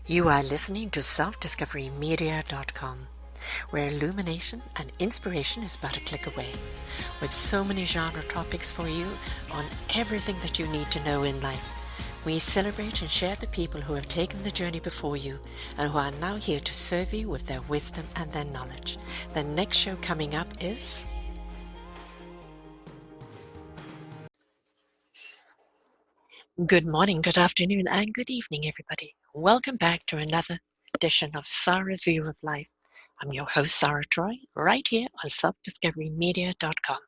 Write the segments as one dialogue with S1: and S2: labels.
S1: You are listening to selfdiscoverymedia.com, where illumination and inspiration is but a click away. With so many genre topics for you on everything that you need to know in life. We celebrate and share the people who have taken the journey before you and who are now here to serve you with their wisdom and their knowledge. The next show coming up is... Good morning, good afternoon, and good evening, everybody. Welcome back to another edition of Sara's View of Life. I'm your host, Sara Troy, right here on selfdiscoverymedia.com.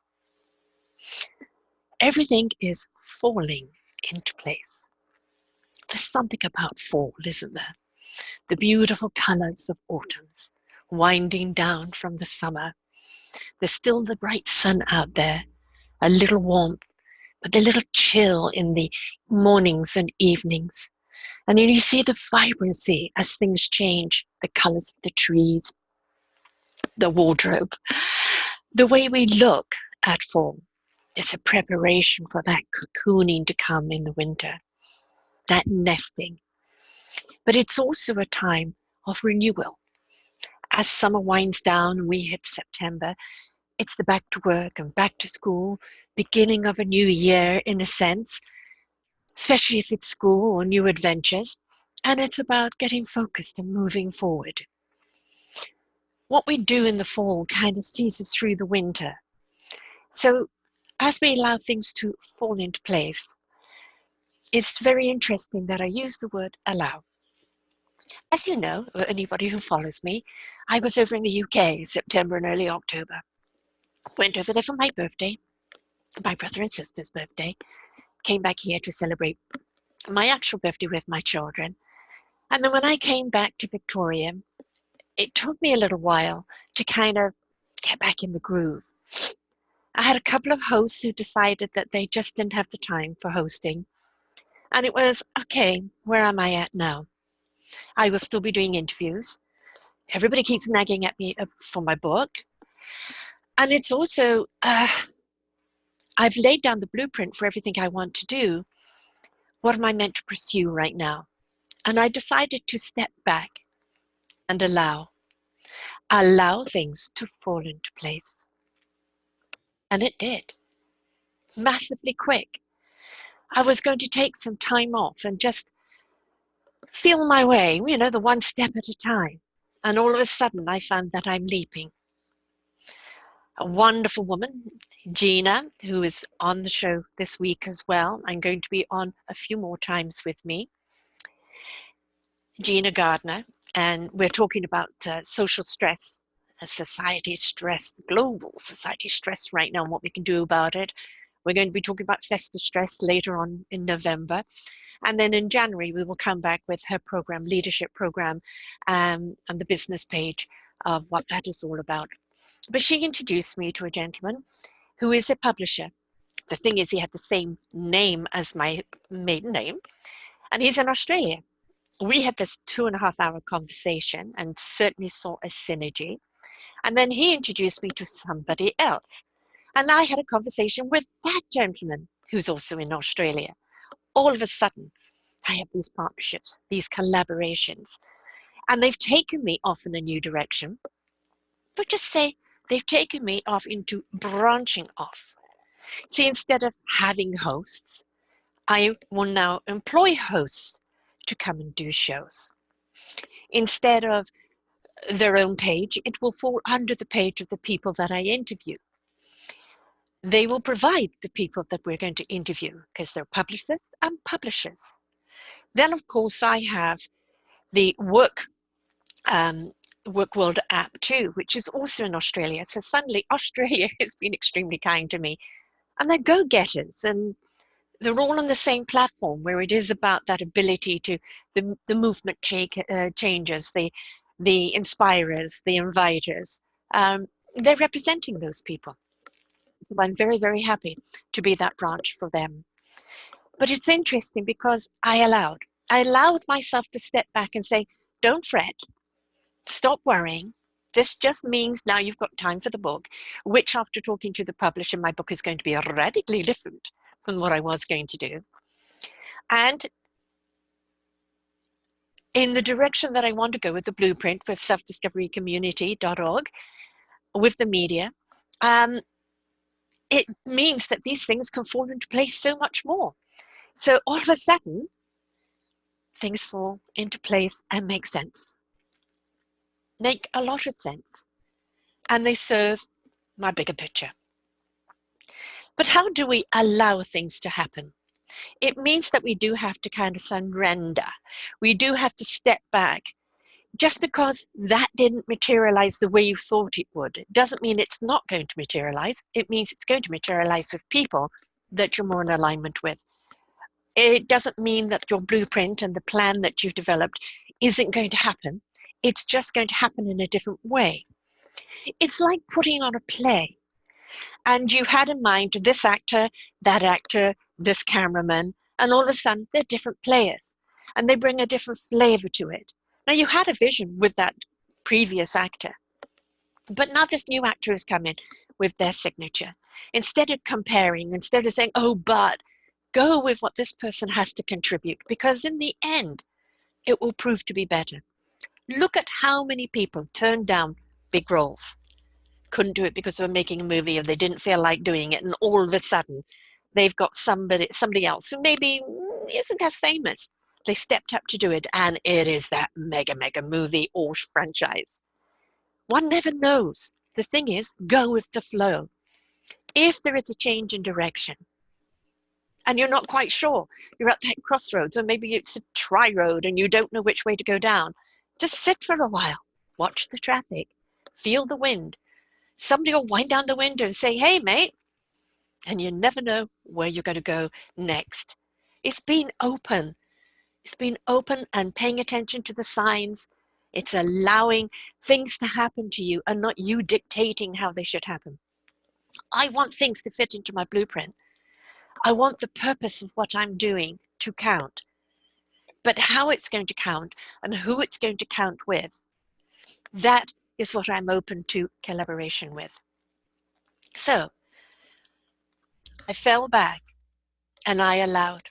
S1: Everything is falling into place. There's something about fall, isn't there? The beautiful colors of autumns winding down from the summer. There's still the bright sun out there, a little warmth, but a little chill in the mornings and evenings. And then you see the vibrancy as things change, the colors of the trees, the wardrobe, the way we look at fall. It's a preparation for that cocooning to come in the winter, that nesting. But it's also a time of renewal. As summer winds down and we hit September, it's the back to work and back to school, beginning of a new year in a sense, especially if it's school or new adventures. And it's about getting focused and moving forward. What we do in the fall kind of sees us through the winter. So as we allow things to fall into place, it's very interesting that I use the word allow. As you know, or anybody who follows me, I was over in the UK, September and early October. Went over there for my birthday, my brother and sister's birthday. Came back here to celebrate my actual birthday with my children. And then when I came back to Victoria, it took me a little while to kind of get back in the groove. I had a couple of hosts who decided that they just didn't have the time for hosting. And it was, okay, where am I at now? I will still be doing interviews. Everybody keeps nagging at me for my book. And it's also, I've laid down the blueprint for everything I want to do. What am I meant to pursue right now? And I decided to step back and allow things to fall into place. And it did, massively quick. I was going to take some time off and just feel my way, the one step at a time. And all of a sudden, I found that I'm leaping. A wonderful woman, Gina, who is on the show this week as well, and going to be on a few more times with me. Gina Gardner, and we're talking about social stress, society stress, global society stress right now, and what we can do about it. We're going to be talking about festive stress later on in November. And then in January, we will come back with her program, leadership program, and the business page of what that is all about. But she introduced me to a gentleman who is a publisher. The thing is, he had the same name as my maiden name, and he's in Australia. We had this 2.5-hour conversation and certainly saw a synergy. And then he introduced me to somebody else. And I had a conversation with that gentleman who's also in Australia. All of a sudden, I have these partnerships, these collaborations, and they've taken me off in a new direction. But just say they've taken me off into branching off. See, instead of having hosts, I will now employ hosts to come and do shows. Instead of their own page, it will fall under the page of the people that I interview. They will provide the people that we're going to interview because they're publicists and publishers. Then, of course, I have the Work World app too, which is also in Australia. So suddenly Australia has been extremely kind to me. And they're go-getters, and they're all on the same platform where it is about that ability to, the movement changes, the inspirers, the inviters. They're representing those people. So I'm very, very happy to be that branch for them. But it's interesting because I allowed myself to step back and say, don't fret, stop worrying. This just means now you've got time for the book, which after talking to the publisher, my book is going to be radically different from what I was going to do. And in the direction that I want to go with the blueprint with selfdiscoverycommunity.org, with the media, it means that these things can fall into place so much more. So all of a sudden, things fall into place and make sense. Make a lot of sense. And they serve my bigger picture. But how do we allow things to happen? It means that we do have to kind of surrender. We do have to step back. Just because that didn't materialize the way you thought it would, it doesn't mean it's not going to materialize. It means it's going to materialize with people that you're more in alignment with. It doesn't mean that your blueprint and the plan that you've developed isn't going to happen. It's just going to happen in a different way. It's like putting on a play, and you had in mind this actor, this cameraman, and all of a sudden they're different players, and they bring a different flavor to it. Now, you had a vision with that previous actor, but now this new actor has come in with their signature. Instead of comparing, instead of saying, oh, but, go with what this person has to contribute, because in the end, it will prove to be better. Look at how many people turned down big roles. Couldn't do it because they were making a movie or they didn't feel like doing it, and all of a sudden, they've got somebody else who maybe isn't as famous. They stepped up to do it, and it is that mega movie or franchise. One never knows. The thing is, go with the flow. If there is a change in direction, and you're not quite sure, you're at that crossroads, or maybe it's a tri-road and you don't know which way to go down, just sit for a while, watch the traffic, feel the wind. Somebody will wind down the window and say, hey, mate, and you never know where you're going to go next. It's being open. It's being open and paying attention to the signs. It's allowing things to happen to you and not you dictating how they should happen. I want things to fit into my blueprint. I want the purpose of what I'm doing to count. But how it's going to count and who it's going to count with, that is what I'm open to collaboration with. So I fell back and I allowed.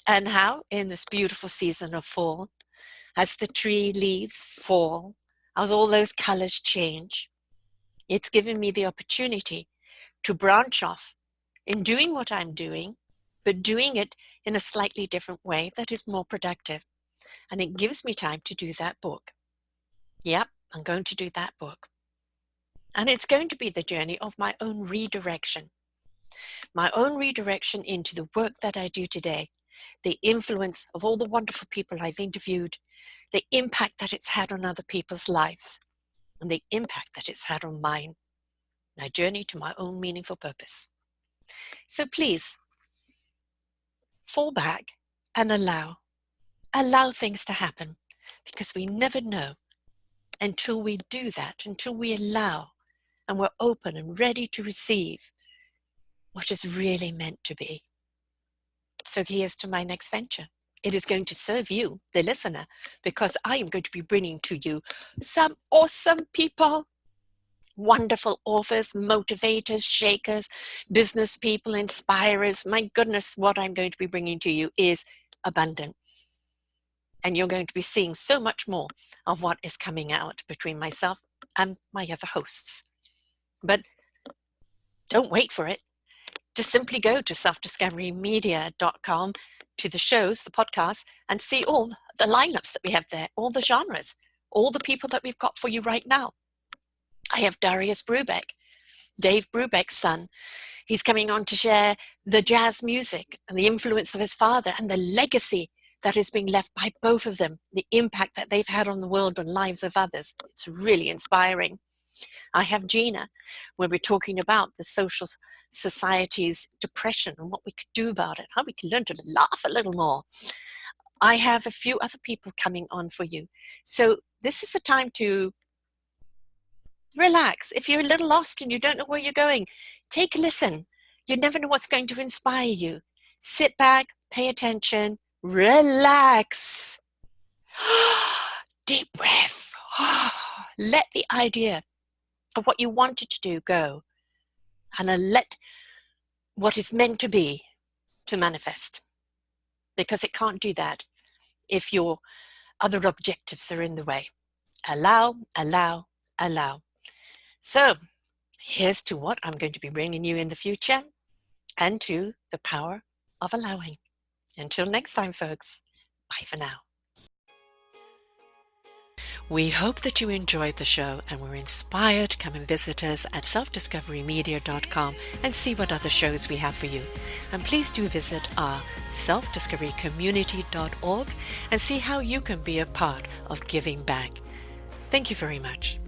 S1: And how? In this beautiful season of fall, as the tree leaves fall, as all those colors change, it's given me the opportunity to branch off in doing what I'm doing, but doing it in a slightly different way that is more productive. And it gives me time to do that book. Yep, I'm going to do that book. And it's going to be the journey of my own redirection into the work that I do today, the influence of all the wonderful people I've interviewed, the impact that it's had on other people's lives, and the impact that it's had on mine, my journey to my own meaningful purpose. So please, fall back and allow things to happen, because we never know until we do that, until we allow and we're open and ready to receive what is really meant to be. So here's to my next venture. It is going to serve you, the listener, because I am going to be bringing to you some awesome people, wonderful authors, motivators, shakers, business people, inspirers. My goodness, what I'm going to be bringing to you is abundant. And you're going to be seeing so much more of what is coming out between myself and my other hosts. But don't wait for it. Just simply go to selfdiscoverymedia.com, to the shows, the podcasts, and see all the lineups that we have there, all the genres, all the people that we've got for you right now. I have Darius Brubeck, Dave Brubeck's son. He's coming on to share the jazz music and the influence of his father and the legacy that is being left by both of them, the impact that they've had on the world and lives of others. It's really inspiring. I have Gina, where we're talking about the social society's depression and what we could do about it, how we can learn to laugh a little more. I have a few other people coming on for you. So this is a time to relax. If you're a little lost and you don't know where you're going, take a listen. You never know what's going to inspire you. Sit back, pay attention, relax. Deep breath. Let the idea of what you wanted to do go, and let what is meant to be to manifest, because it can't do that if your other objectives are in the way. Allow, allow, allow. So here's to what I'm going to be bringing you in the future, and to the power of allowing. Until next time, folks, bye for now. We hope that you enjoyed the show and were inspired to come and visit us at selfdiscoverymedia.com and see what other shows we have for you. And please do visit our selfdiscoverycommunity.org and see how you can be a part of giving back. Thank you very much.